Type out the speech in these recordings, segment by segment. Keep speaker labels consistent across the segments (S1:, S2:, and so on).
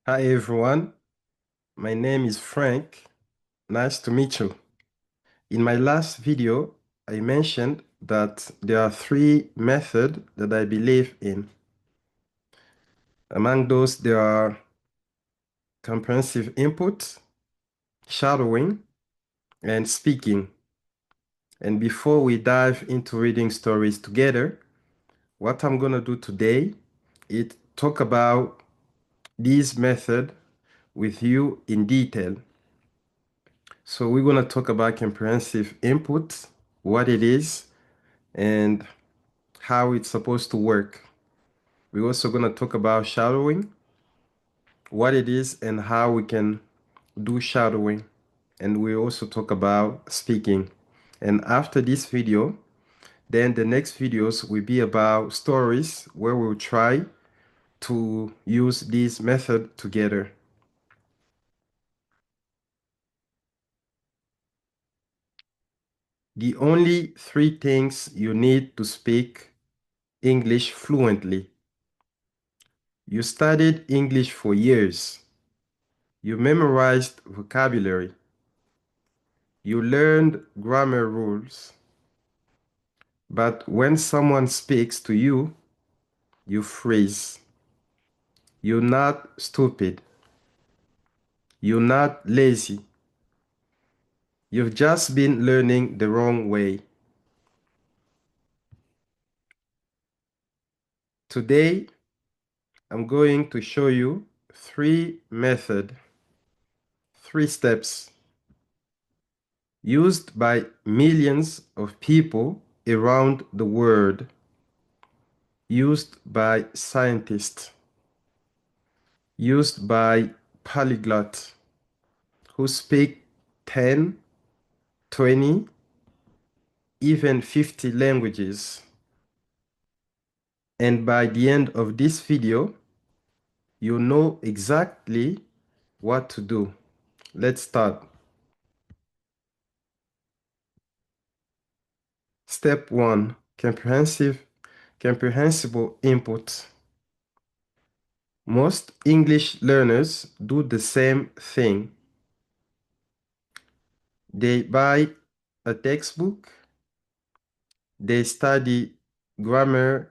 S1: Hi everyone, my name is Frank. Nice to meet you. In my last video, I mentioned that there are three methods that I believe in. Among those, there are comprehensive input, shadowing, and speaking. And before we dive into reading stories together, what I'm going to do today is talk about these methods with you in detail. So we're going to talk about comprehensive input, what it is, and how it's supposed to work. We're also going to talk about shadowing, what it is, and how we can do shadowing. And we also talk about speaking. And after this video, then the next videos will be about stories where we'll try to use this method together. The only three things you need to speak English fluently. You studied English for years. You memorized vocabulary. You learned grammar rules. But when someone speaks to you, you freeze. You're not stupid. You're not lazy. You've just been learning the wrong way. Today, I'm going to show you three steps used by millions of people around the world, used by scientists, used by polyglots who speak 10, 20, even 50 languages. And by the end of this video, you know exactly what to do. Let's start. Step 1, comprehensible input. Most English learners do the same thing. They buy a textbook, they study grammar,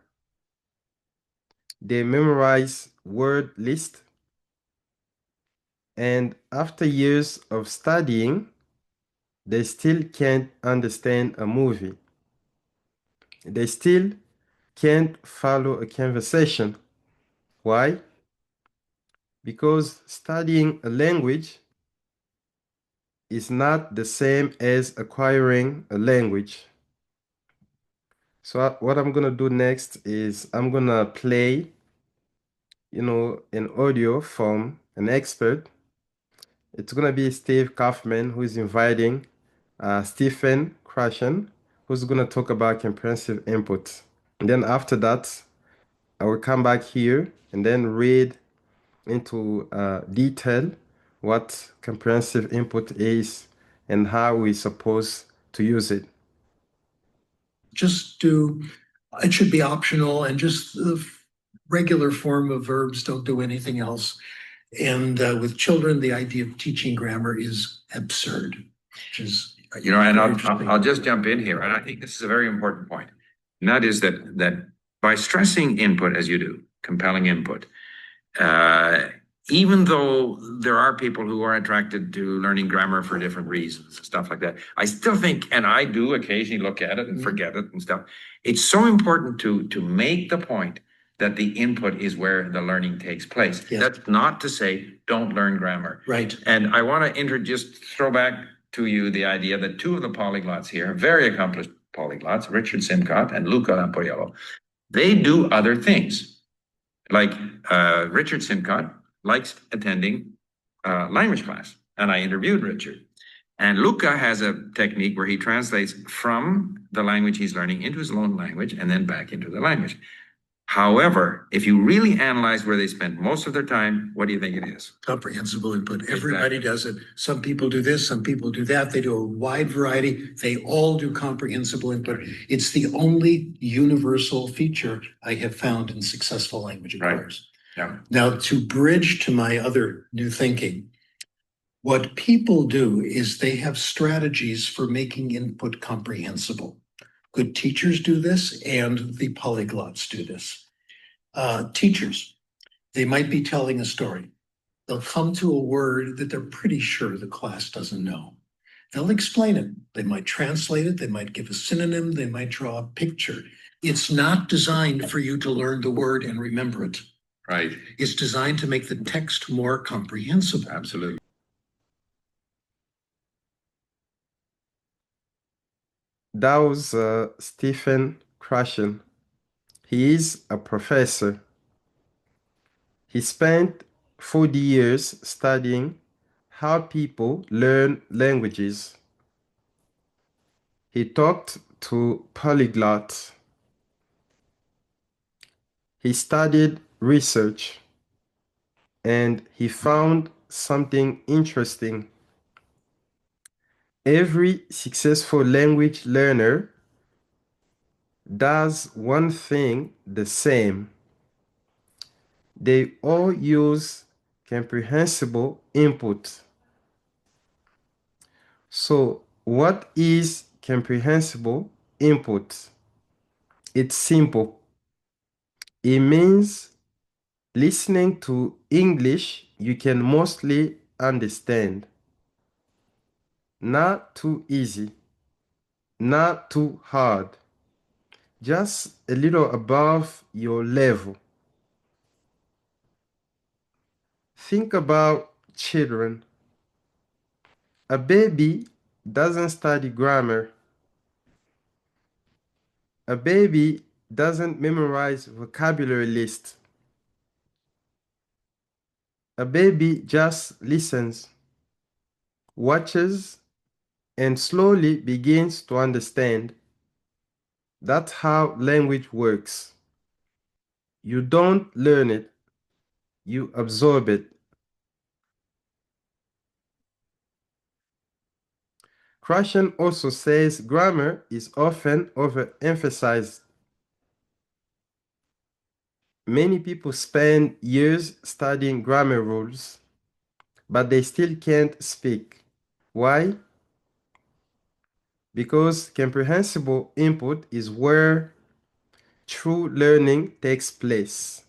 S1: they memorize word list, and after years of studying, they still can't understand a movie. They still can't follow a conversation. Why? Because studying a language is not the same as acquiring a language. So what I'm gonna do next is I'm gonna play, an audio from an expert. It's gonna be Steve Kaufman who is inviting Stephen Krashen, who's gonna talk about comprehensive input. And then after that, I will come back here and then read into detail what comprehensive input is and how we're supposed to use it.
S2: Just do, it should be optional, and just the regular form of verbs, don't do anything else. And with children, the idea of teaching grammar is absurd, which is
S3: and I'll just jump in here, and I think this is a very important point, and that is that by stressing input as you do, compelling input, even though there are people who are attracted to learning grammar for different reasons, stuff like that, I still think, and I do occasionally look at it and forget it and stuff. It's so important to make the point that the input is where the learning takes place.
S2: Yeah.
S3: That's not to say don't learn grammar.
S2: Right.
S3: And I want to just throw back to you the idea that two of the polyglots here, very accomplished polyglots, Richard Simcott and Luca Lampoiello, they do other things. Like Richard Simcott likes attending language class, and I interviewed Richard. And Luca has a technique where he translates from the language he's learning into his own language and then back into the language. However, if you really analyze where they spend most of their time, what do you think it is?
S2: Comprehensible input. Everybody does it. Some people do this, some people do that. They do a wide variety. They all do comprehensible input. It's the only universal feature I have found in successful language acquirers.
S3: Yeah.
S2: Now, to bridge to my other new thinking, what people do is they have strategies for making input comprehensible. Good teachers do this, and the polyglots do this. Teachers, they might be telling a story. They'll come to a word that they're pretty sure the class doesn't know. They'll explain it. They might translate it. They might give a synonym. They might draw a picture. It's not designed for you to learn the word and remember it.
S3: Right.
S2: It's designed to make the text more comprehensible.
S3: Absolutely.
S1: That was Stephen Krashen. He is a professor. He spent 40 years studying how people learn languages. He talked to polyglots. He studied research and he found something interesting. Every successful language learner does one thing the same. They all use comprehensible input. So, what is comprehensible input? It's simple. It means listening to English you can mostly understand. Not too easy, not too hard, just a little above your level. Think about children. A baby doesn't study grammar. A baby doesn't memorize vocabulary list. A baby just listens, watches, and slowly begins to understand. That's how language works. You don't learn it, you absorb it. Krashen also says grammar is often overemphasized. Many people spend years studying grammar rules, but they still can't speak. Why? Because comprehensible input is where true learning takes place.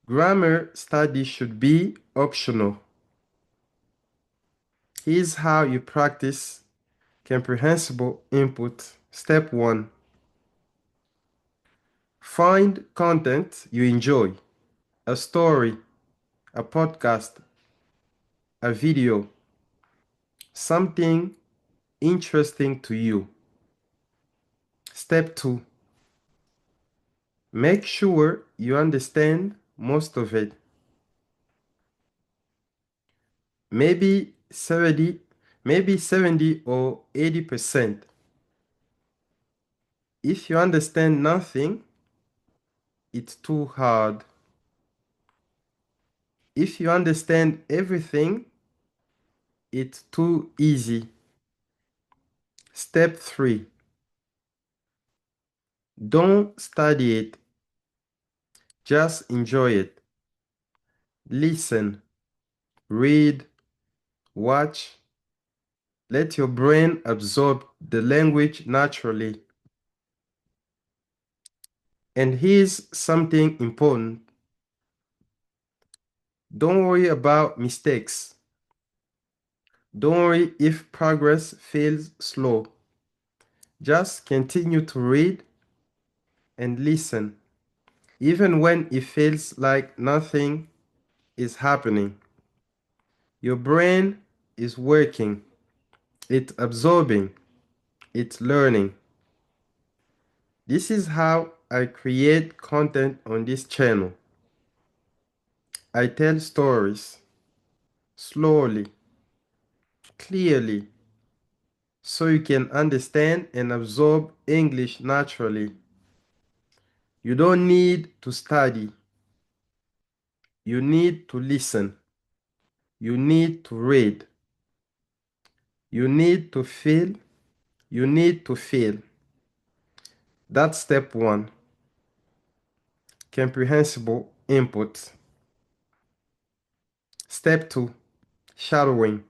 S1: Grammar study should be optional. Here's how you practice comprehensible input. Step 1. Find content you enjoy. A story, a podcast, a video, something interesting to you. Step 2. Make sure you understand most of it. Maybe 70 or 80%. If you understand nothing, it's too hard. If you understand everything, it's too easy. Step 3. Don't study it. Just enjoy it. Listen, read, watch. Let your brain absorb the language naturally. And here's something important. Don't worry about mistakes. Don't worry if progress feels slow. Just continue to read and listen, even when it feels like nothing is happening. Your brain is working, it's absorbing, it's learning. This is how I create content on this channel. I tell stories slowly, clearly, so you can understand and absorb English naturally. You don't need to study. You need to listen. You need to read. You need to feel. You need to feel. That's step 1. comprehensible input. Step 2, shadowing.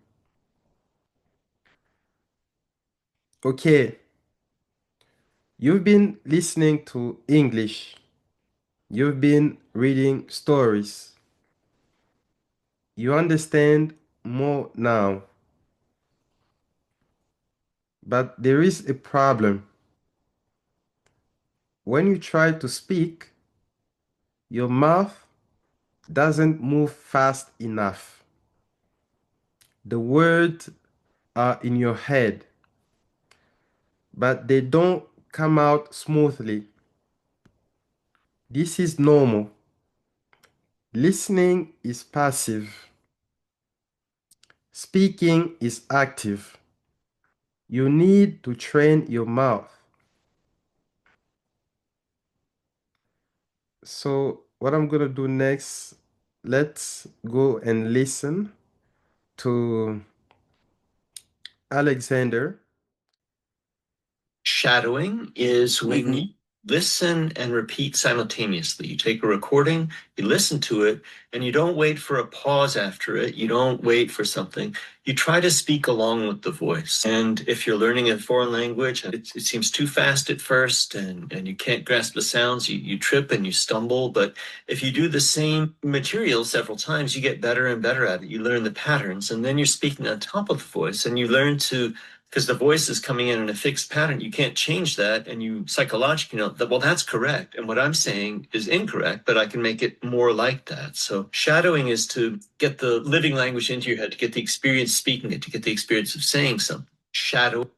S1: Okay, you've been listening to English. You've been reading stories. You understand more now. But there is a problem. When you try to speak, your mouth doesn't move fast enough. The words are in your head, but they don't come out smoothly. This is normal. Listening is passive. Speaking is active. You need to train your mouth. So what I'm going to do next, let's go and listen to Alexander.
S4: Shadowing is when you listen and repeat simultaneously. You take a recording, you listen to it, and you don't wait for a pause after it. You don't wait for something. You try to speak along with the voice. And if you're learning a foreign language, it seems too fast at first and you can't grasp the sounds, you trip and you stumble. But if you do the same material several times, you get better and better at it. You learn the patterns, and then you're speaking on top of the voice, and you learn to, because the voice is coming in a fixed pattern, you can't change that, and you psychologically know that, well, that's correct, and what I'm saying is incorrect, but I can make it more like that. So shadowing is to get the living language into your head, to get the experience speaking it, to get the experience of saying something. Shadow.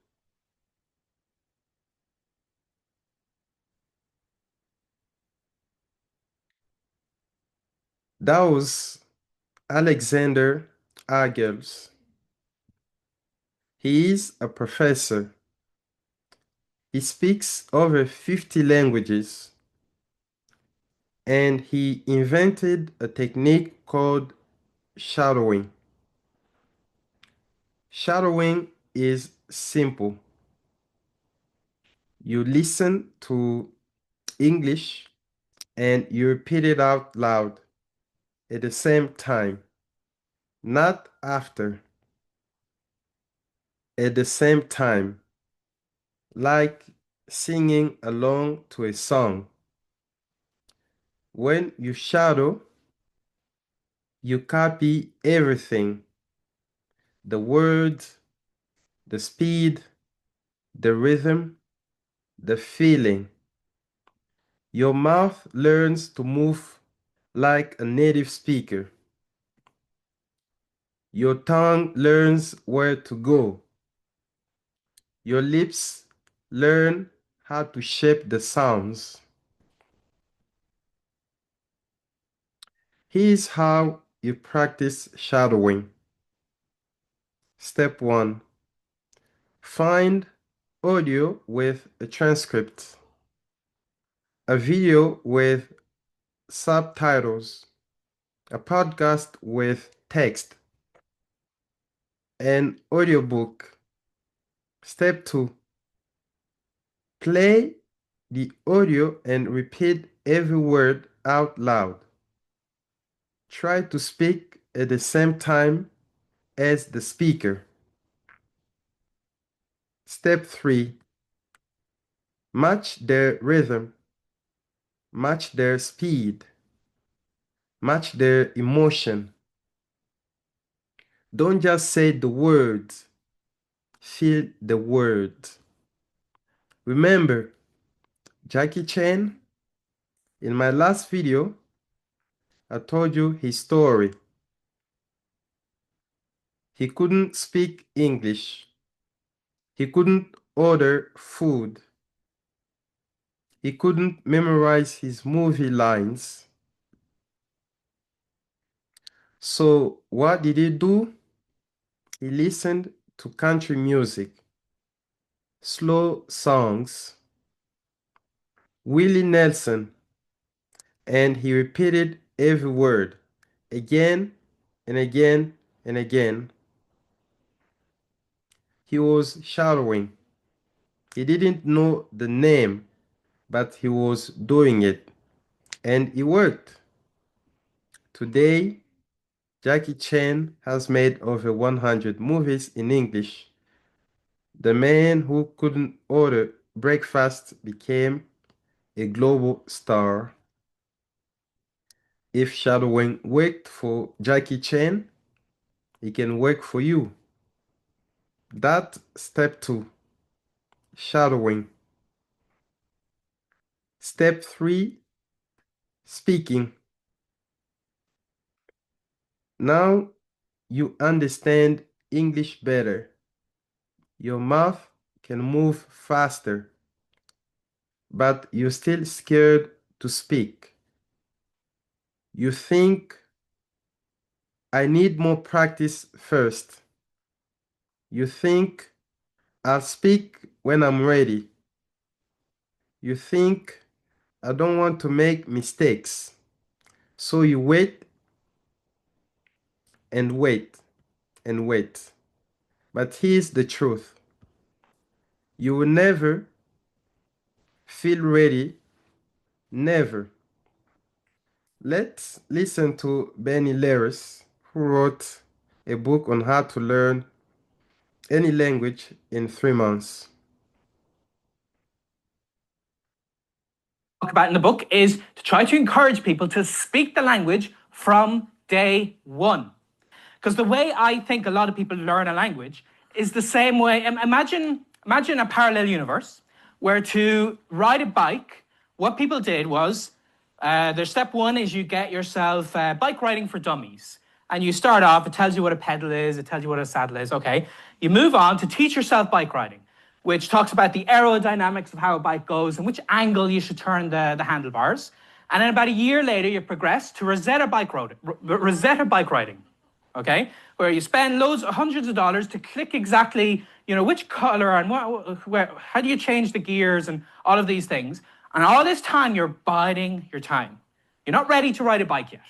S1: That was Alexander Arguelles. He is a professor. He speaks over 50 languages, and he invented a technique called shadowing. Shadowing is simple. You listen to English and you repeat it out loud at the same time, not after, at the same time, like singing along to a song. When you shadow, you copy everything: the words, the speed, the rhythm, the feeling. Your mouth learns to move like a native speaker. Your tongue learns where to go. Your lips learn how to shape the sounds. Here's how you practice shadowing. Step 1. Find audio with a transcript, a video with subtitles, a podcast with text, an audiobook. Step 2. Play the audio and repeat every word out loud. Try to speak at the same time as the speaker. Step 3. Match their rhythm, match their speed, match their emotion. Don't just say the words, feel the words. Remember, Jackie Chan, in my last video, I told you his story. He couldn't speak English. He couldn't order food. He couldn't memorize his movie lines. So what did he do? He listened to country music, slow songs, Willie Nelson, and he repeated every word again and again and again. He was shadowing. He didn't know the name, but he was doing it. And it worked. Today, Jackie Chan has made over 100 movies in English. The man who couldn't order breakfast became a global star. If shadowing worked for Jackie Chan, it can work for you. That's step 2, shadowing. Step 3, speaking. Now you understand English better. Your mouth can move faster, but you're still scared to speak. You think, I need more practice first. You think, I'll speak when I'm ready. You think, I don't want to make mistakes. So you wait and wait and wait. But here's the truth. You will never feel ready. Never. Let's listen to Benny Leris, who wrote a book on how to learn any language in 3 months.
S5: Talk about in the book is to try to encourage people to speak the language from day one. Because the way I think a lot of people learn a language is the same way. Imagine a parallel universe where to ride a bike, what people did was, their step 1 is you get yourself bike riding for dummies. And you start off, it tells you what a pedal is, it tells you what a saddle is, okay. You move on to teach yourself bike riding, which talks about the aerodynamics of how a bike goes and which angle you should turn the handlebars. And then about a year later, you progress to Rosetta bike riding, okay? Where you spend hundreds of dollars to click exactly, which color and how do you change the gears and all of these things. And all this time, you're biding your time. You're not ready to ride a bike yet.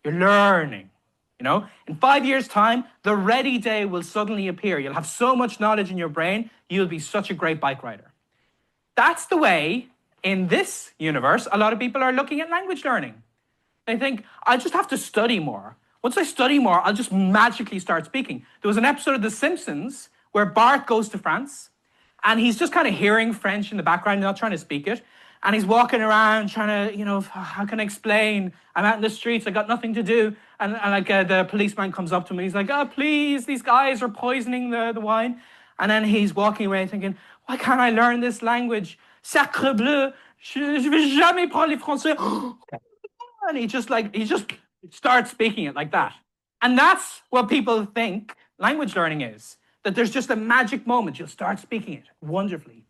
S5: You're learning. In 5 years' time, the ready day will suddenly appear. You'll have so much knowledge in your brain, you'll be such a great bike rider. That's the way, in this universe, a lot of people are looking at language learning. They think, I just have to study more. Once I study more, I'll just magically start speaking. There was an episode of The Simpsons where Bart goes to France, and he's just kind of hearing French in the background, not trying to speak it. And he's walking around trying to, how can I explain? I'm out in the streets, I got nothing to do. And the policeman comes up to him and he's like, oh, please, these guys are poisoning the wine. And then he's walking away thinking, why can't I learn this language? Sacre bleu, je vais jamais parler français. And he just starts speaking it like that. And that's what people think language learning is. That there's just a magic moment, you'll start speaking it wonderfully.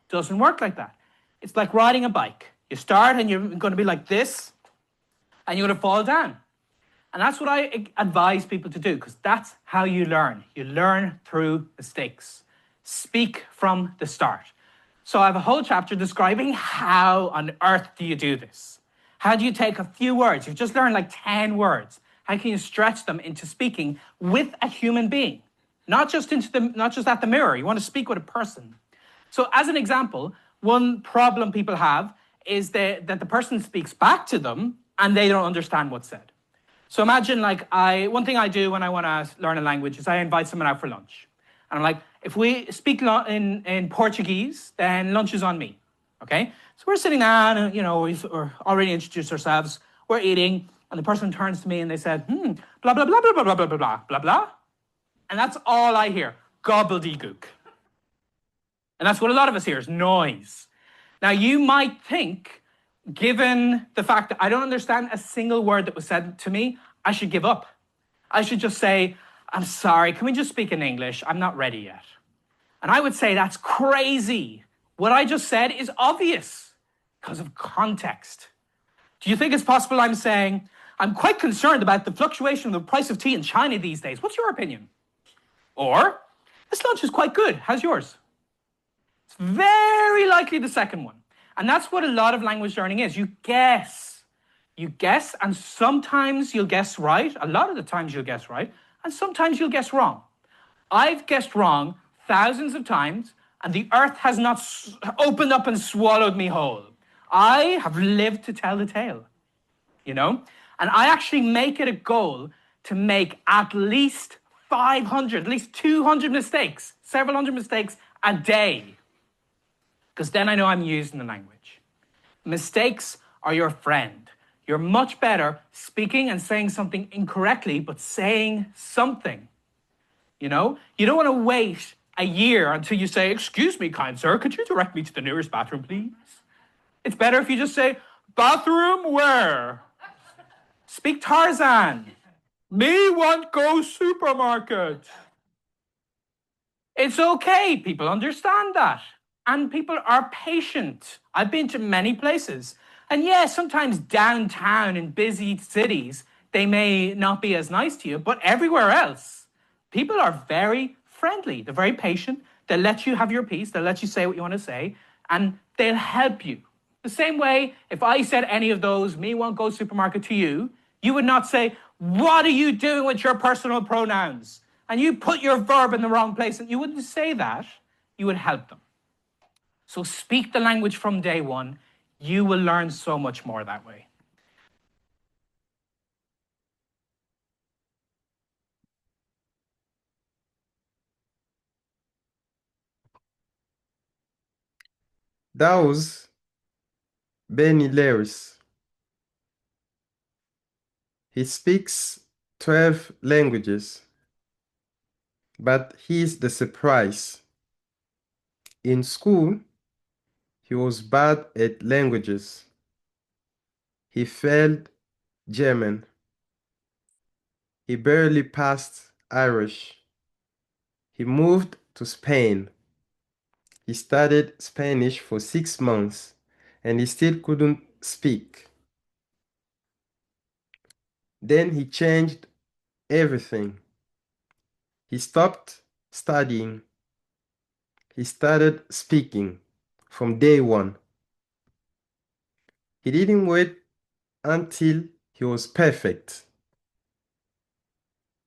S5: It doesn't work like that. It's like riding a bike. You start and you're going to be like this, and you're going to fall down. And that's what I advise people to do, because that's how you learn. You learn through mistakes. Speak from the start. So I have a whole chapter describing how on earth do you do this? How do you take a few words? You've just learned like 10 words. How can you stretch them into speaking with a human being? Not just at the mirror. You want to speak with a person. So as an example, one problem people have is that the person speaks back to them and they don't understand what's said. So imagine one thing I do when I want to learn a language is I invite someone out for lunch. And I'm like, if we speak in Portuguese, then lunch is on me, okay? So we're sitting down and, we've already introduced ourselves, we're eating, and the person turns to me and they said, blah, blah, blah, blah, blah, blah, blah, blah, blah, blah. And that's all I hear, gobbledygook. And that's what a lot of us hear is noise. Now, you might think, given the fact that I don't understand a single word that was said to me, I should give up. I should just say, I'm sorry, can we just speak in English? I'm not ready yet. And I would say that's crazy. What I just said is obvious because of context. Do you think it's possible I'm saying, I'm quite concerned about the fluctuation of the price of tea in China these days. What's your opinion? Or, this lunch is quite good. How's yours? It's very likely the second one. And that's what a lot of language learning is. You guess. You guess, and sometimes you'll guess right. A lot of the times you'll guess right. And sometimes you'll guess wrong. I've guessed wrong thousands of times, and the earth has not opened up and swallowed me whole. I have lived to tell the tale, you know? And I actually make it a goal to make at least 500, at least 200 mistakes, several hundred mistakes a day. Because then I know I'm using the language. Mistakes are your friend. You're much better speaking and saying something incorrectly, but saying something. You know? You don't want to wait a year until you say, "Excuse me, kind sir, could you direct me to the nearest bathroom, please?" It's better if you just say, "Bathroom where?" Speak Tarzan. "Me want go supermarket." It's okay. People understand that. And people are patient. I've been to many places. And yeah, sometimes downtown in busy cities, they may not be as nice to you, but everywhere else, people are very friendly. They're very patient. They'll let you have your piece. They'll let you say what you want to say, and they'll help you. The same way, if I said any of those, "me want go supermarket" to you, you would not say, "What are you doing with your personal pronouns?" And you put your verb in the wrong place, and you wouldn't say that. You would help them. So speak the language from day one. You will learn so much more that way.
S1: That was Benny Laris. He speaks 12 languages, but he's the surprise. In school, he was bad at languages. He failed German. He barely passed Irish. He moved to Spain. He studied Spanish for 6 months and he still couldn't speak. Then he changed everything. He stopped studying. He started speaking from day one. He didn't wait until he was perfect.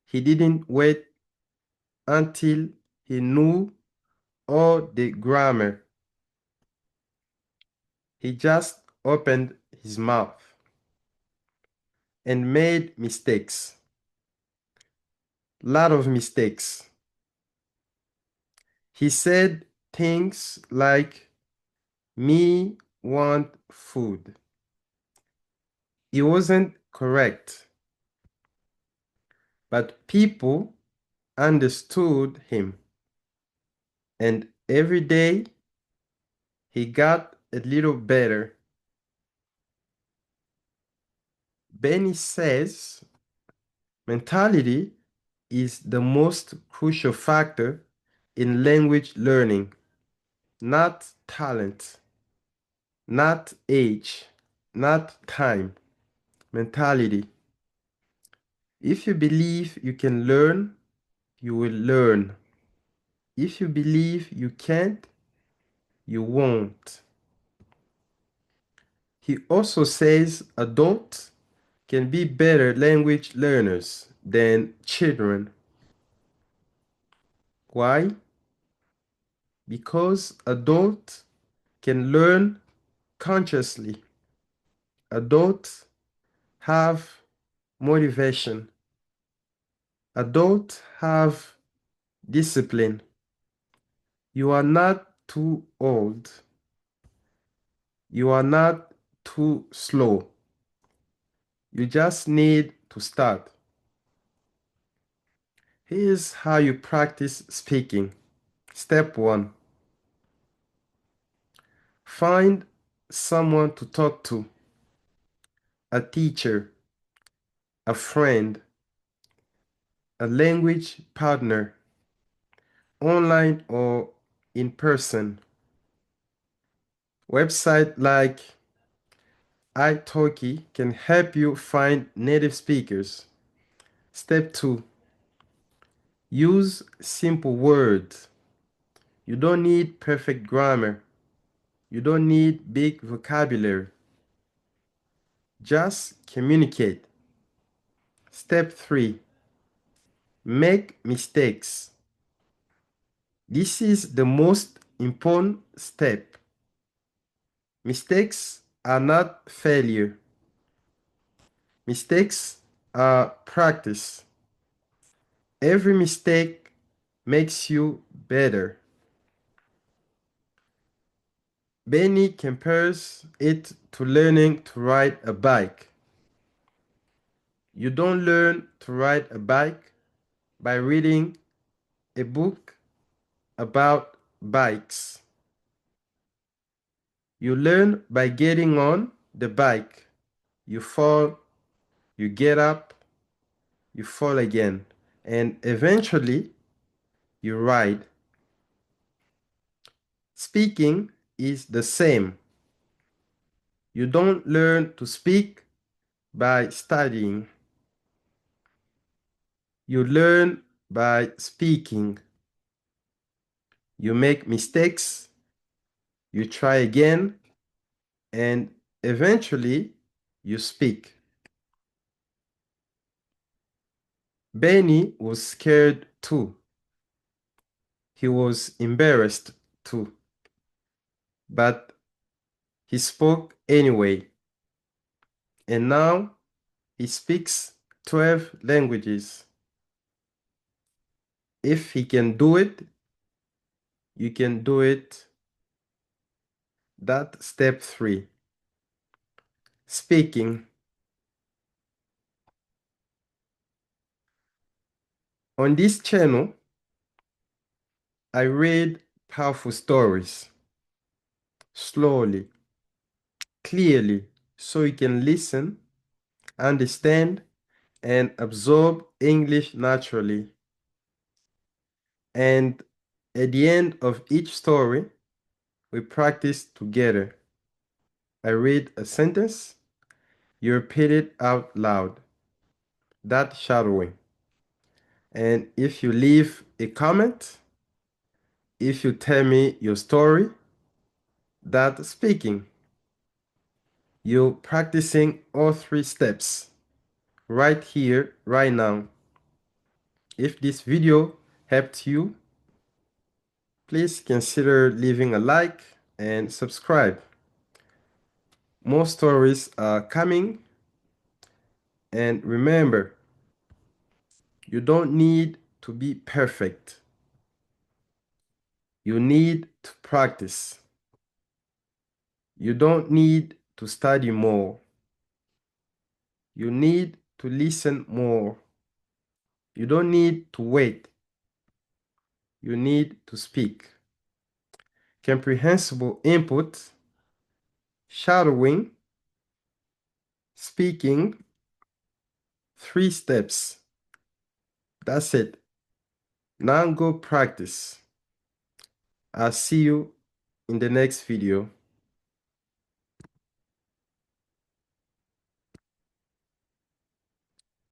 S1: He didn't wait until he knew all the grammar. He just opened his mouth and made mistakes. Lot of mistakes. He said things like, "Me want food." He wasn't correct, but people understood him. And every day he got a little better. Benny says mentality is the most crucial factor in language learning, not talent, not age, not time. Mentality. If you believe you can learn, you will learn. If you believe you can't, you won't. He also says adults can be better language learners than children. Why? Because adults can learn consciously. Adults have motivation. Adults have discipline. You are not too old. You are not too slow. You just need to start. Here's how you practice speaking. Step 1. Find someone to talk to. A teacher, a friend, a language partner, online or in person. Website like italki can help you find native speakers. Step 2. Use simple words. You don't need perfect grammar. You don't need big vocabulary. Just communicate. Step 3. Make mistakes. This is the most important step. Mistakes are not failure. Mistakes are practice. Every mistake makes you better. Benny compares it to learning to ride a bike. You don't learn to ride a bike by reading a book about bikes. You learn by getting on the bike. You fall, you get up, you fall again, and eventually you ride. Speaking is the same. You don't learn to speak by studying. You learn by speaking. You make mistakes, you try again, and eventually you speak. Benny was scared too. He was embarrassed too. But he spoke anyway. And now he speaks 12 languages. If he can do it, you can do it. That's step 3. Speaking. On this channel, I read powerful stories slowly, clearly, so you can listen, understand, and absorb English naturally. And at the end of each story, we practice together. I read a sentence, you repeat it out loud. That's shadowing. And if you leave a comment, if you tell me your story, that's speaking. You're practicing all 3 steps right here, right now. If this video helped you, please consider leaving a like and subscribe. More stories are coming. And remember, you don't need to be perfect. You need to practice. You don't need to study more. You need to listen more. You don't need to wait. You need to speak. Comprehensible input, shadowing, speaking, 3 steps. That's it. Now go practice. I'll see you in the next video.